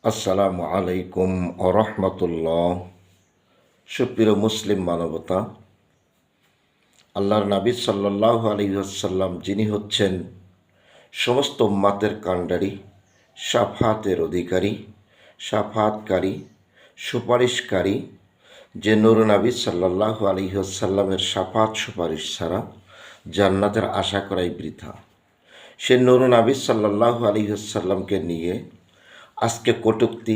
আসসালামু আলাইকুম রহমতুল্লাহ। সুপ্রিয় মুসলিম মানবতা, আল্লাহর নবী সাল্লাল্লাহু আলাইহি ওয়াসাল্লাম যিনি হচ্ছেন সমস্ত উম্মাতের কাণ্ডারি, শাফাতের অধিকারী, শাফাতকারী, সুপারিশকারী, যে নূর নবী সাল্লাল্লাহু আলাইহি ওয়াসাল্লামের শাফাত সুপারিশ ছাড়া জান্নাতের আশা করাই বৃথা। সে নূর নবী সাল্লাল্লাহু আলাইহি ওয়াসাল্লামকে নিয়ে আজকে কটূক্তি,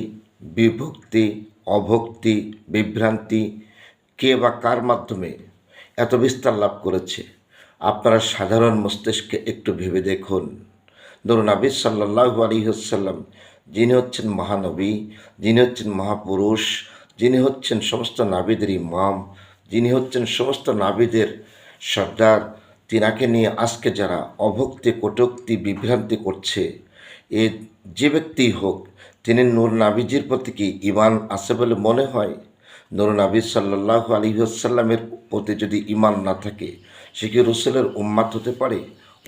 বিভক্তি, অভক্তি, বিভ্রান্তি কে বা কার মাধ্যমে এত বিস্তার লাভ করেছে, আপনারা সাধারণ মস্তিষ্কে একটু ভেবে দেখুন। নূর নবী সাল্লাল্লাহু আলাইহি ওয়াসাল্লাম যিনি হচ্ছেন মহানবী, যিনি হচ্ছেন মহাপুরুষ, যিনি হচ্ছেন সমস্ত নাবিদের ইমাম, যিনি হচ্ছেন সমস্ত নাবিদের সর্দার, তিনাকে নিয়ে আজকে যারা অভক্তি, কটূক্তি, বিভ্রান্তি করছে, এ যে ব্যক্তিই হোক, তিনি নূর নাবিজির প্রতি কি ঈমান আছে বলে মনে হয়? নূর নবী সাল্লাল্লাহু আলাইহি ওয়াসাল্লামের প্রতি যদি ঈমান না থাকে, সে কি রসুলের উম্মাত হতে পারে?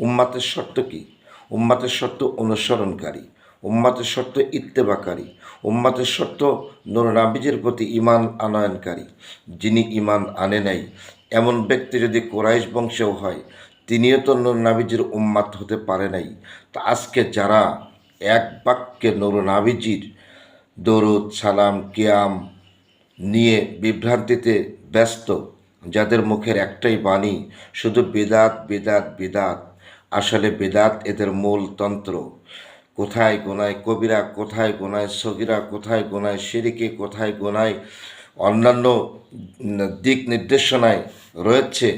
উম্মাতের শর্ত কি? উম্মাতের শর্ত অনুসরণকারী, উম্মাতের শর্ত ইত্তেবাকারী, উম্মাতের শর্ত নূর নাবিজির প্রতি ঈমান আনয়নকারী। যিনি ঈমান আনে নাই এমন ব্যক্তি যদি কুরাইশ বংশেও হয়, তিনিও তো নূর নাবিজির উম্মাত হতে পারে নাই। তা আজকে যারা এক বাক্যে নূর নাবিজির দরুদ, সালাম, কিয়াম নিয়ে বিভ্রান্তিতে ব্যস্ত, যাদের মুখের একটাই বাণী শুধু বেদাত বেদাত বেদাত, আসলে বেদাত এদের মূল তন্ত্র। কোথায় গোনায় কবিরা, কোথায় গোনায় সগিরা, কোথায় গোনায় শিরিকে, কোথায় গোনায় অন্যান্য দিক নির্দেশনায় রয়েছে,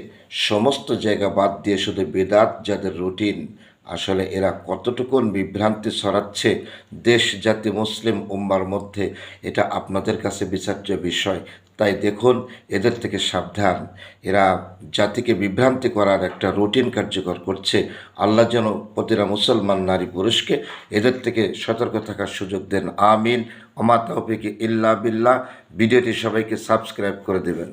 সমস্ত জায়গা বাদ দিয়ে শুধু বেদাত যাদের রুটিন, আসলে এরা কতটুকুন বিভ্রান্তি ছড়াচ্ছে দেশ জাতি মুসলিম উম্মার মধ্যে, এটা আপনাদের কাছে বিচার্য বিষয়। তাই দেখুন, এদের থেকে সাবধান। এরা জাতিকে বিভ্রান্তি করার একটা রুটিন কার্যকর করছে। আল্লাহ যেন প্রতিটা মুসলমান নারী পুরুষকে এদের থেকে সতর্ক থাকার সুযোগ দেন। আমিন। ওমা তাওফিক ইল্লা বিল্লাহ। ভিডিওটি সবাইকে সাবস্ক্রাইব করে দেবেন।